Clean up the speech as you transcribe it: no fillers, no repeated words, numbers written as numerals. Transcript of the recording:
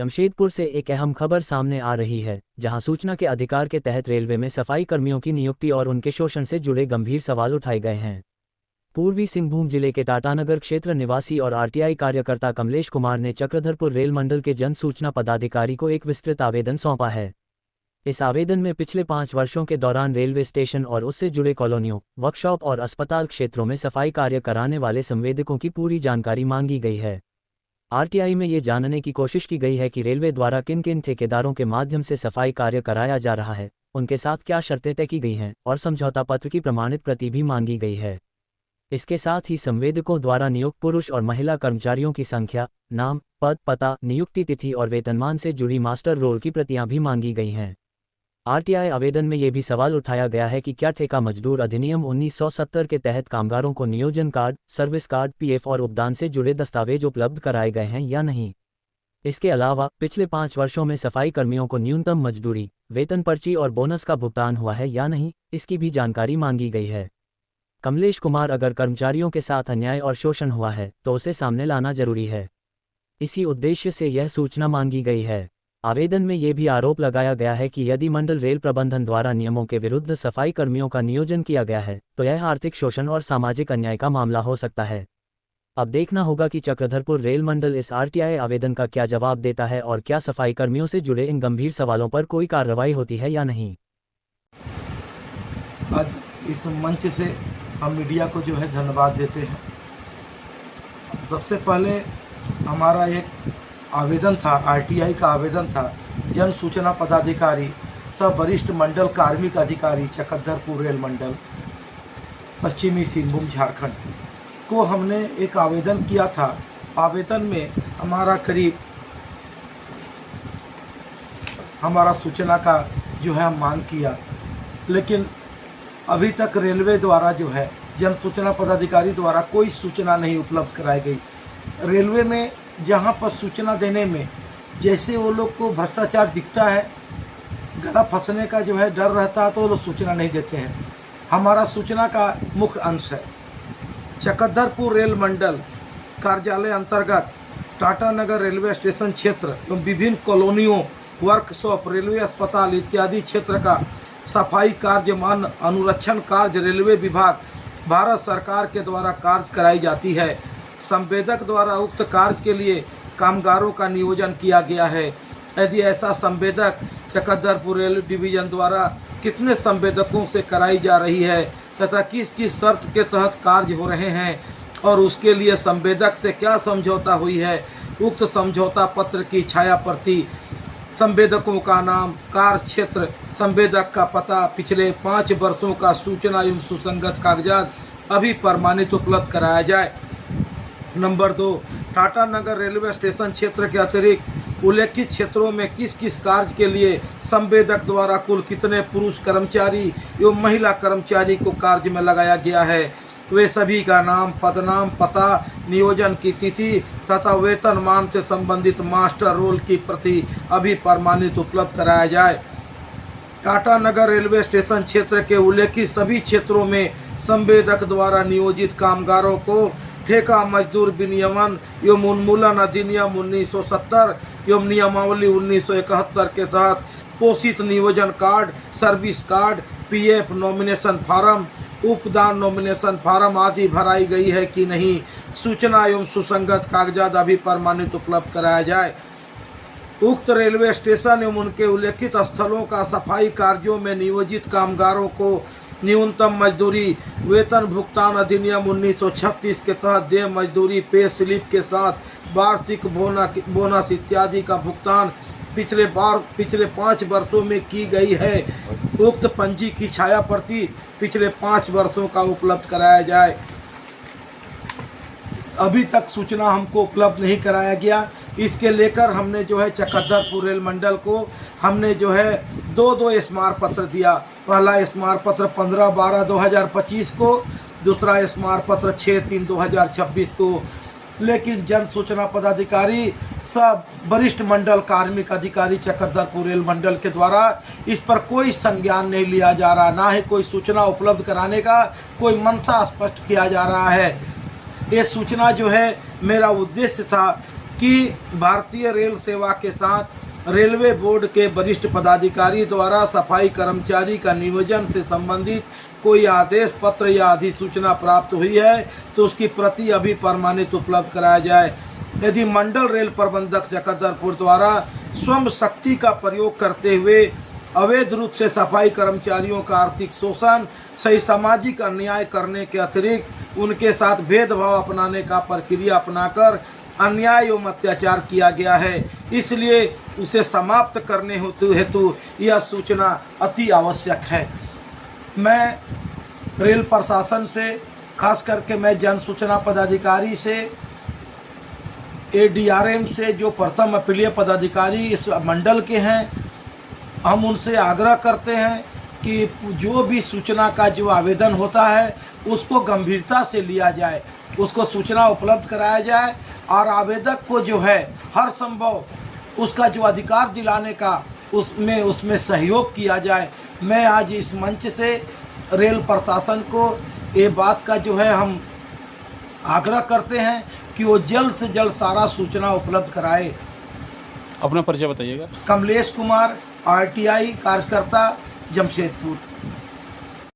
जमशेदपुर से एक अहम खबर सामने आ रही है, जहां सूचना के अधिकार के तहत रेलवे में सफाई कर्मियों की नियुक्ति और उनके शोषण से जुड़े गंभीर सवाल उठाए गए हैं। पूर्वी सिंहभूम जिले के टाटानगर क्षेत्र निवासी और आरटीआई कार्यकर्ता कमलेश कुमार ने चक्रधरपुर रेल मंडल के जन सूचना पदाधिकारी को एक विस्तृत आवेदन सौंपा है। इस आवेदन में पिछले 5 वर्षों के दौरान रेलवे स्टेशन और उससे जुड़े कॉलोनियों, वर्कशॉप और अस्पताल क्षेत्रों में सफाई कार्य कराने वाले संवेदकों की पूरी जानकारी मांगी गई है। आरटीआई में ये जानने की कोशिश की गई है कि रेलवे द्वारा किन किन ठेकेदारों के माध्यम से सफाई कार्य कराया जा रहा है, उनके साथ क्या शर्तें तय की गई हैं और समझौता पत्र की प्रमाणित प्रति भी मांगी गई है। इसके साथ ही संवेदकों द्वारा नियुक्त पुरुष और महिला कर्मचारियों की संख्या, नाम, पद, पता, नियुक्ति तिथि और वेतनमान से जुड़ी मास्टर रोल की प्रतियां भी मांगी गई हैं। आरटीआई आवेदन में ये भी सवाल उठाया गया है कि क्या ठेका मजदूर अधिनियम 1970 के तहत कामगारों को नियोजन कार्ड, सर्विस कार्ड, पीएफ और उपदान से जुड़े दस्तावेज उपलब्ध कराए गए हैं या नहीं। इसके अलावा पिछले 5 वर्षों में सफाई कर्मियों को न्यूनतम मजदूरी, वेतन पर्ची और बोनस का भुगतान हुआ है या नहीं, इसकी भी जानकारी मांगी गई है। कमलेश कुमार, अगर कर्मचारियों के साथ अन्याय और शोषण हुआ है तो उसे सामने लाना जरूरी है। इसी उद्देश्य से यह सूचना मांगी गई है। आवेदन में ये भी आरोप लगाया गया है कि यदि मंडल रेल प्रबंधन द्वारा नियमों के विरुद्ध सफाई कर्मियों का नियोजन किया गया है तो यह आर्थिक शोषण और सामाजिक अन्याय का मामला हो सकता है। अब देखना होगा कि चक्रधरपुर रेल मंडल इस आरटीआई आवेदन का क्या जवाब देता है और क्या सफाई कर्मियों से जुड़े इन गंभीर सवालों पर कोई कार्रवाई होती है या नहीं। आज इस मंच से हम मीडिया को जो है धन्यवाद देते हैं। सबसे पहले हमारा एक आवेदन था, आरटीआई का आवेदन था। जन सूचना पदाधिकारी सब वरिष्ठ मंडल कार्मिक अधिकारी चक्रधरपुर रेल मंडल पश्चिमी सिंहभूम झारखंड को हमने एक आवेदन किया था। आवेदन में हमारा सूचना का जो है मांग किया, लेकिन अभी तक रेलवे द्वारा जो है जन सूचना पदाधिकारी द्वारा कोई सूचना नहीं उपलब्ध कराई गई। रेलवे में जहाँ पर सूचना देने में जैसे वो लोग को भ्रष्टाचार दिखता है, गला फंसने का जो है डर रहता है, तो वो लोग सूचना नहीं देते हैं। हमारा सूचना का मुख्य अंश है चक्रधरपुर रेल मंडल कार्यालय अंतर्गत टाटानगर रेलवे स्टेशन क्षेत्र एवं विभिन्न कॉलोनियों, वर्कशॉप, रेलवे अस्पताल इत्यादि क्षेत्र का सफाई कार्य, मान अनुरक्षण कार्य रेलवे विभाग भारत सरकार के द्वारा कार्य कराई जाती है। संवेदक द्वारा उक्त कार्य के लिए कामगारों का नियोजन किया गया है। यदि ऐसा संवेदक चक्रधरपुर रेल डिवीजन द्वारा कितने संवेदकों से कराई जा रही है तथा किस किस शर्त के तहत कार्य हो रहे हैं और उसके लिए संवेदक से क्या समझौता हुई है, उक्त समझौता पत्र की छाया प्रति, संवेदकों का नाम, कार्य क्षेत्र, संवेदक का पता, पिछले 5 वर्षों का सूचना एवं सुसंगत कागजात अभी प्रमाणित उपलब्ध कराया जाए। नंबर 2, टाटानगर रेलवे स्टेशन क्षेत्र के अतिरिक्त उल्लेखित क्षेत्रों में किस किस कार्य के लिए संवेदक द्वारा कुल कितने पुरुष कर्मचारी एवं महिला कर्मचारी को कार्य में लगाया गया है, वे सभी का नाम, पदनाम, पता, नियोजन की तिथि तथा वेतनमान से संबंधित मास्टर रोल की प्रति अभी प्रमाणित उपलब्ध कराया जाए। टाटानगर रेलवे स्टेशन क्षेत्र के उल्लेखित सभी क्षेत्रों में संवेदक द्वारा नियोजित कामगारों को ठेका मजदूर विनियमन एवं उन्मूलन अधिनियम 1970 एवं नियमावली 1971 के तहत पोषित नियोजन card, service card, PF nomination form, उपदान नॉमिनेशन फार्म आदि भराई गई है कि नहीं, सूचना एवं सुसंगत कागजात अभी प्रमाणित उपलब्ध कराया जाए। उक्त रेलवे स्टेशन एवं उनके उल्लेखित स्थलों का सफाई कार्यों में नियोजित कामगारों को न्यूनतम मजदूरी, वेतन भुगतान अधिनियम 1936 के तहत देय मजदूरी, पे स्लिप के साथ वार्षिक बोनस इत्यादि का भुगतान पिछले 5 वर्षों में की गई है। उक्त पंजी की छाया प्रति पिछले 5 वर्षों का उपलब्ध कराया जाए। अभी तक सूचना हमको उपलब्ध नहीं कराया गया। इसके लेकर हमने जो है चक्रधरपुर रेल मंडल को हमने जो है 2 स्मारक पत्र दिया। पहला स्मारक पत्र 15/12/2025 को, दूसरा स्मारक पत्र 6/3/2026 को। लेकिन जन सूचना पदाधिकारी सब वरिष्ठ मंडल कार्मिक अधिकारी चक्रधरपुर रेल मंडल के द्वारा इस पर कोई संज्ञान नहीं लिया जा रहा, ना ही कोई सूचना उपलब्ध कराने का कोई मंशा स्पष्ट किया जा रहा है। ये सूचना जो है मेरा उद्देश्य था कि भारतीय रेल सेवा के साथ रेलवे बोर्ड के वरिष्ठ पदाधिकारी द्वारा सफाई कर्मचारी का नियोजन से संबंधित कोई आदेश पत्र या अधिसूचना प्राप्त हुई है तो उसकी प्रति अभी प्रमाणित उपलब्ध कराया जाए। यदि मंडल रेल प्रबंधक चकंदरपुर द्वारा स्वयं शक्ति का प्रयोग करते हुए अवैध रूप से सफाई कर्मचारियों का आर्थिक शोषण सही सामाजिक अन्याय करने के अतिरिक्त उनके साथ भेदभाव अपनाने का प्रक्रिया अपनाकर अन्याय एवं अत्याचार किया गया है, इसलिए उसे समाप्त करने हेतु यह सूचना अति आवश्यक है। मैं रेल प्रशासन से, खास करके मैं जन सूचना पदाधिकारी से, ADRM से, जो प्रथम अपीलीय पदाधिकारी इस मंडल के हैं, हम उनसे आग्रह करते हैं कि जो भी सूचना का जो आवेदन होता है उसको गंभीरता से लिया जाए, उसको सूचना उपलब्ध कराया जाए और आवेदक को जो है हर संभव उसका जो अधिकार दिलाने का उसमें सहयोग किया जाए। मैं आज इस मंच से रेल प्रशासन को ये बात का जो है हम आग्रह करते हैं कि वो जल्द से जल्द सारा सूचना उपलब्ध कराए। अपना परिचय बताइएगा। कमलेश कुमार, RTI कार्यकर्ता, जमशेदपुर।